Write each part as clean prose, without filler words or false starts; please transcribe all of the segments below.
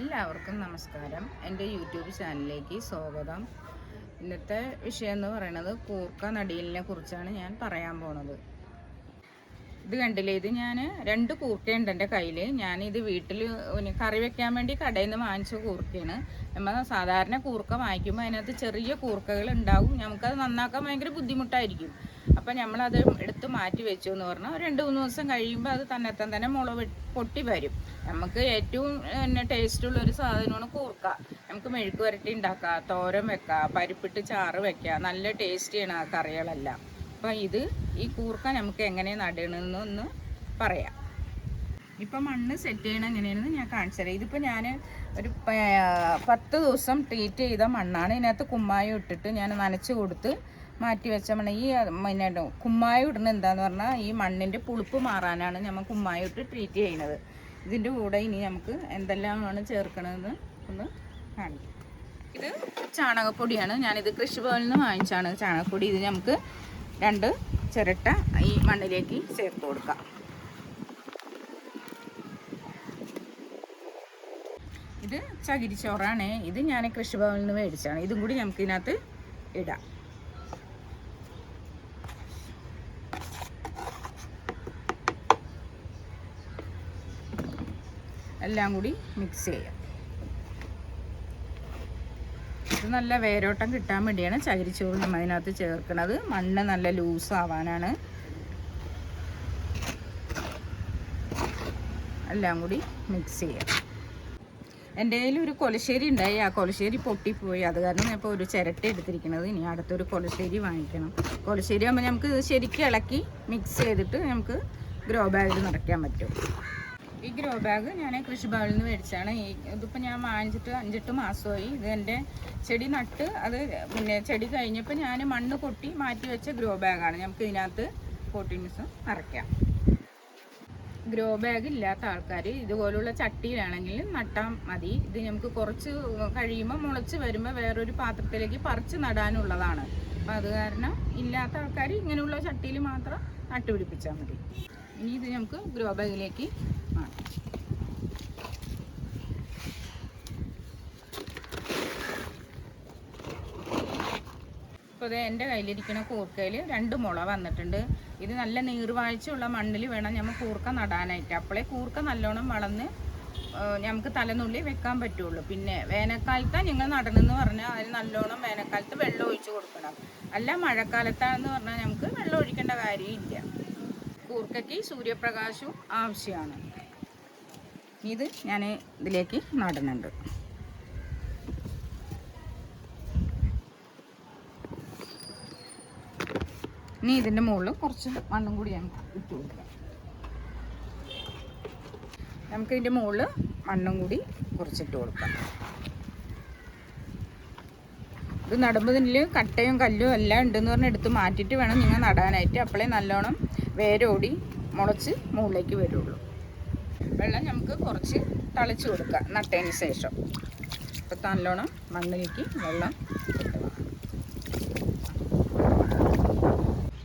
എല്ലാവർക്കും നമസ്കാരം. എൻ്റെ യൂട്യൂബ് ചാനലിലേക്ക് സ്വാഗതം. ഇന്നത്തെ വിഷയം എന്ന് പറയുന്നത് കൂർക്ക നടിയലിനെ കുറിച്ചാണ് ഞാൻ പറയാൻ പോണത്. ഇത് കണ്ടില്ലേ, ഇത് ഞാൻ 2 കൂർക്കയുണ്ട് എൻ്റെ കയ്യിൽ. ഞാനിത് വീട്ടിൽ കറി വെക്കാൻ വേണ്ടി കടയിൽ നിന്ന് വാങ്ങിച്ച കൂർക്കയാണ്. നമ്മൾ സാധാരണ കൂർക്ക വാങ്ങിക്കുമ്പോൾ അതിനകത്ത് ചെറിയ കൂർക്കകൾ ഉണ്ടാവും. നമുക്കത് നന്നാക്കാൻ ഭയങ്കര ബുദ്ധിമുട്ടായിരിക്കും. അപ്പം നമ്മളത് എടുത്ത് മാറ്റി വെച്ചു എന്ന് പറഞ്ഞാൽ 2-3 ദിവസം കഴിയുമ്പോൾ അത് തന്നെ പൊട്ടി വരും. നമുക്ക് ഏറ്റവും ടേസ്റ്റുള്ളൊരു സാധനമാണ് കൂർക്ക. നമുക്ക് മെഴുക്ക് വരട്ടി ഉണ്ടാക്കാം, തോരൻ വെക്കാം, പരിപ്പിട്ട് ചാറ് വെക്കാം. നല്ല ടേസ്റ്റിയാണ് ആ കറികളെല്ലാം. അപ്പം ഈ കൂർക്ക നമുക്ക് എങ്ങനെ നടണമെന്നൊന്ന് പറയാം. ഇപ്പം മണ്ണ് സെറ്റ് ചെയ്യണം എങ്ങനെയാണെന്ന് ഞാൻ കാണിച്ചു തരാം. ഇതിപ്പോൾ ഞാൻ ഒരു 10 ദിവസം ട്രീറ്റ് ചെയ്ത മണ്ണാണ്. ഇതിനകത്ത് കുമ്മായം ഇട്ടിട്ട് ഞാൻ നനച്ച് കൊടുത്ത് മാറ്റി വെച്ച മണ്ണ്. ഈ കുമ്മായം ഇടുന്നത് എന്താന്ന് പറഞ്ഞാൽ ഈ മണ്ണിൻ്റെ പുളിപ്പ് മാറാനാണ് നമ്മൾ കുമ്മായം ഇട്ട് ട്രീറ്റ് ചെയ്യുന്നത്. ഇതിൻ്റെ കൂടെ ഇനി നമുക്ക് എന്തെല്ലാമാണ് ചേർക്കണമെന്ന് ഒന്ന് കാണിക്കാം. ഇത് ചാണകപ്പൊടിയാണ്. ഞാനിത് കൃഷിഭവനിൽ നിന്ന് വാങ്ങിച്ചാണ് ചാണകപ്പൊടി. ഇത് നമുക്ക് 2 ചിരട്ട ഈ മണ്ണിലേക്ക് ചേർത്ത് കൊടുക്കാം. ഇത് ചകിരിച്ചോറാണ്. ഇത് ഞാൻ കൃഷിഭവനിൽ നിന്ന് മേടിച്ചാണ്. ഇതും കൂടി നമുക്ക് ഇതിനകത്ത് ഇടാം. എല്ലാം കൂടി മിക്സ് ചെയ്യാം. ഇത് നല്ല വേരോട്ടം കിട്ടാൻ വേണ്ടിയാണ് ചകിരിച്ചോറ് നമ്മൾ അതിനകത്ത് ചേർക്കുന്നത്. മണ്ണ് നല്ല ലൂസ് ആവാനാണ്. എല്ലാം കൂടി മിക്സ് ചെയ്യാം. എൻ്റെ കയ്യിൽ ഒരു കൊലശ്ശേരി ഉണ്ടായി. ആ കൊലശ്ശേരി പൊട്ടിപ്പോയി. അത് കാരണം ഞാൻ ഇപ്പോൾ ഒരു ചിരട്ട എടുത്തിരിക്കുന്നത്. ഇനി അടുത്തൊരു കൊലശ്ശേരി വാങ്ങിക്കണം. കൊലശ്ശേരി ആകുമ്പോൾ നമുക്ക് ശരിക്കും ഇളക്കി മിക്സ് ചെയ്തിട്ട് നമുക്ക് ഗ്രോ ബാഗിൽ നിറയ്ക്കാൻ പറ്റും. ഈ ഗ്രോ ബാഗ് ഞാൻ കൃഷിഭവനിൽ നിന്ന് മേടിച്ചാണ്. ഇതിപ്പോൾ ഞാൻ വാങ്ങിച്ചിട്ട് 5-8 മാസമായി. ഇത് എൻ്റെ ചെടി നട്ട് അത് ചെടി കഴിഞ്ഞപ്പോൾ ഞാൻ മണ്ണ് കൊട്ടി മാറ്റി വെച്ച ഗ്രോ ബാഗാണ്. നമുക്ക് ഇതിനകത്ത് പോട്ടിങ്സ് നിറയ്ക്കാം. ഗ്രോ ബാഗ് ഇല്ലാത്ത ആൾക്കാർ ഇതുപോലുള്ള ചട്ടിയിലാണെങ്കിൽ നട്ടാൽ മതി. ഇത് നമുക്ക് കുറച്ച് കഴിയുമ്പോൾ മുളച്ച് വരുമ്പോൾ വേറൊരു പാത്രത്തിലേക്ക് പറിച്ച് നടാനുള്ളതാണ്. അപ്പം അത് കാരണം ഇല്ലാത്ത ആൾക്കാർ ഇങ്ങനെയുള്ള ചട്ടിയിൽ മാത്രം നട്ടുപിടിപ്പിച്ചാൽ മതി. ഇനി ഇത് നമുക്ക് ഗ്രോ ബാഗിലേക്ക് മാറ്റാം. ഇപ്പോൾ ഇത് എൻ്റെ കയ്യിലിരിക്കുന്ന കൂർക്കയിൽ 2 മുള വന്നിട്ടുണ്ട്. ഇത് നല്ല നീർവാഴ്ചയുള്ള മണ്ണിൽ വേണം നമ്മൾ കൂർക്ക നടാനായിട്ട്. അപ്പോഴേ കൂർക്ക നല്ലോണം വളർന്ന് നമുക്ക് തലനുള്ളി വെക്കാൻ പറ്റുള്ളൂ. പിന്നെ വേനൽക്കാലത്താണ് നിങ്ങൾ നടണമെന്ന് പറഞ്ഞാൽ അതിന് നല്ലോണം വേനൽക്കാലത്ത് വെള്ളം ഒഴിച്ച് കൊടുക്കണം. അല്ല മഴക്കാലത്താണെന്ന് പറഞ്ഞാൽ നമുക്ക് വെള്ളം ഒഴിക്കേണ്ട കാര്യമില്ല. കൂർക്കയ്ക്ക് സൂര്യപ്രകാശവും ആവശ്യമാണ്. ഇത് ഞാൻ ഇതിലേക്ക് നടുന്നുണ്ട്. ഇനി ഇതിൻ്റെ മുകളിൽ കുറച്ച് മണ്ണും കൂടി നമുക്ക് ഇട്ട് കൊടുക്കാം. നമുക്കിതിൻ്റെ മുകളിൽ മണ്ണും കൂടി കുറച്ചിട്ട് കൊടുക്കാം. ഇത് നടുമ്പോൾ ഇതിൽ കട്ടയും കല്ലും എല്ലാം ഉണ്ടെന്ന് പറഞ്ഞാൽ എടുത്ത് മാറ്റിയിട്ട് വേണം നിങ്ങൾ നടാനായിട്ട്. അപ്പോഴേ നല്ലോണം വേരോടി മുളച്ച് മുകളിലേക്ക് വരുള്ളൂ. വെള്ളം നമുക്ക് കുറച്ച് തളിച്ച് കൊടുക്കാം നട്ടതിന് ശേഷം. അപ്പോൾ നല്ലോണം മണ്ണിലേക്ക് വെള്ളം കിട്ടുക.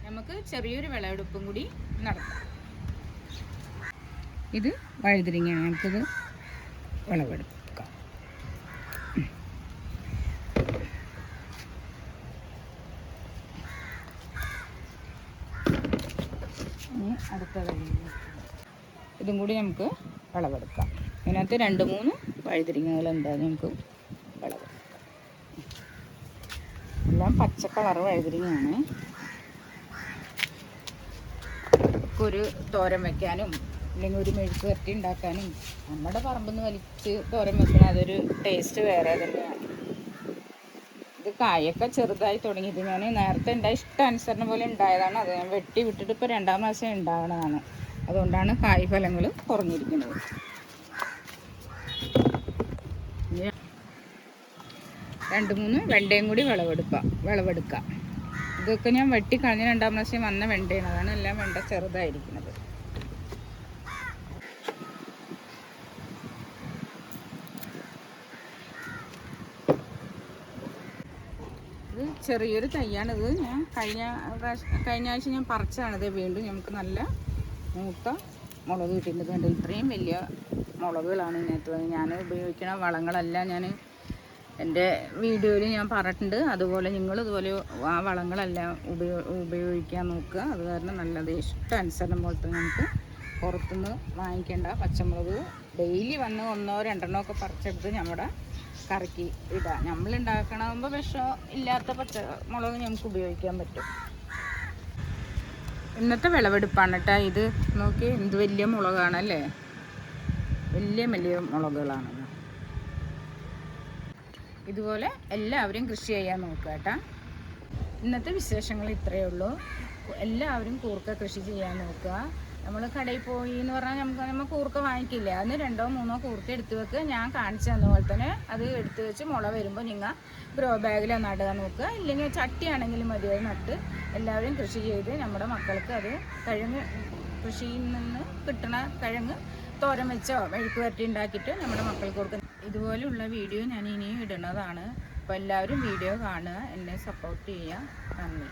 നമുക്ക് ചെറിയൊരു വിളവെടുപ്പും കൂടി നടത്താം. ഇത് വഴുതിരിങ്ങയാണ്. നമുക്കിത് വിളവെടുക്കാം. ഇനി അടുത്ത ഇതും കൂടി നമുക്ക് വിളവെടുക്കാം. ഇതിനകത്ത് 2-3 വഴുതിരിങ്ങകൾ എന്തായാലും നമുക്ക് വിളവെടുക്കാം. എല്ലാം പച്ച കളർ വഴുതിരിങ്ങയാണ്. ഒരു തോരൻ വെക്കാനും അല്ലെങ്കിൽ ഒരു മെഴുക്ക് വരട്ടി ഉണ്ടാക്കാനും നമ്മുടെ പറമ്പിൽ നിന്ന് വലിച്ച് തോരൻ വെക്കണം. അതൊരു ടേസ്റ്റ് വേറെ തന്നെയാണ്. ഇത് കായൊക്കെ ചെറുതായി തുടങ്ങി. ഇത് ഞാൻ നേരത്തെ ഇഷ്ടാനുസരണം പോലെ ഉണ്ടായതാണ്. അത് ഞാൻ വെട്ടി വിട്ടിട്ട് ഇപ്പോൾ 2-ാം മാസം ഉണ്ടാവണതാണ്. അതുകൊണ്ടാണ് കായ് ഫലങ്ങൾ കുറഞ്ഞിരിക്കുന്നത്. 2-3 വെണ്ടയും കൂടി വിളവെടുക്കാം. ഇതൊക്കെ ഞാൻ വെട്ടി കളഞ്ഞ് 2-ാം പ്രാവശ്യം വന്ന വെണ്ടയാണ്. അതാണ് എല്ലാം വെണ്ട ചെറുതായിരിക്കുന്നത്. ഇത് ചെറിയൊരു തൈയാണിത്. ഞാൻ കഴിഞ്ഞ ആഴ്ച ഞാൻ പറിച്ചാണിത്. വീണ്ടും നമുക്ക് നല്ല മൂത്ത മുളക് കിട്ടിയിട്ടുണ്ട്. ഇത്രയും വലിയ മുളകുകളാണ് ഇതിനകത്ത്. ഞാൻ ഉപയോഗിക്കുന്ന വളങ്ങളെല്ലാം ഞാൻ എൻ്റെ വീഡിയോയിൽ ഞാൻ പറഞ്ഞിട്ടുണ്ട്. അതുപോലെ നിങ്ങളിതുപോലെ ആ വളങ്ങളെല്ലാം ഉപയോഗിക്കാൻ നോക്കുക. അത് കാരണം നല്ലത് ഇഷ്ടാനുസരണം പോലത്തെ നമുക്ക് പുറത്തുനിന്ന് വാങ്ങിക്കേണ്ട പച്ചമുളക് ഡെയിലി വന്ന് 1 2 എണ്ണം പറിച്ചെടുത്ത് നമ്മുടെ കറിക്ക് ഇടാം. നമ്മളുണ്ടാക്കണമ്പോൾ വിഷം ഇല്ലാത്ത പച്ചമുളക് നമുക്ക് ഉപയോഗിക്കാൻ പറ്റും. ഇന്നത്തെ വിളവെടുപ്പാണ് കേട്ടോ ഇത്. നോക്കി എന്ത് വലിയ മുളകാണല്ലേ, വലിയ മുളകുകളാണ്. ഇതുപോലെ എല്ലാവരും കൃഷി ചെയ്യാൻ നോക്കുക കേട്ടോ. ഇന്നത്തെ വിശേഷങ്ങൾ ഇത്രയേ ഉള്ളൂ. എല്ലാവരും കൂർക്ക കൃഷി ചെയ്യാൻ നോക്കുക. നമ്മൾ കടയിൽ പോയി എന്ന് പറഞ്ഞാൽ നമ്മൾ കൂർക്ക വാങ്ങിക്കില്ല. അതിന് 2 3 കൂർക്ക എടുത്ത് വെക്കുക. ഞാൻ കാണിച്ചു തന്ന പോലെ തന്നെ അത് എടുത്ത് വെച്ച് മുള വരുമ്പോൾ നിങ്ങൾ ഗ്രോ ബാഗിൽ നടുക നോക്കുക. ഇല്ലെങ്കിൽ ചട്ടിയാണെങ്കിലും മതി, അത് നട്ട് എല്ലാവരും കൃഷി ചെയ്ത് നമ്മുടെ മക്കൾക്ക് അത് കൃഷിയിൽ നിന്ന് കിട്ടണ കിഴങ്ങ് തോരൻ വെച്ചോ മെഴുക്ക് വരട്ടി ഉണ്ടാക്കിയിട്ട് നമ്മുടെ മക്കൾക്ക് കൊടുക്കുക. ഇതുപോലെയുള്ള വീഡിയോ ഞാൻ ഇനിയും ഇടുന്നതാണ്. അപ്പോൾ എല്ലാവരും വീഡിയോ കാണുക, എന്നെ സപ്പോർട്ട് ചെയ്യുക. നന്ദി.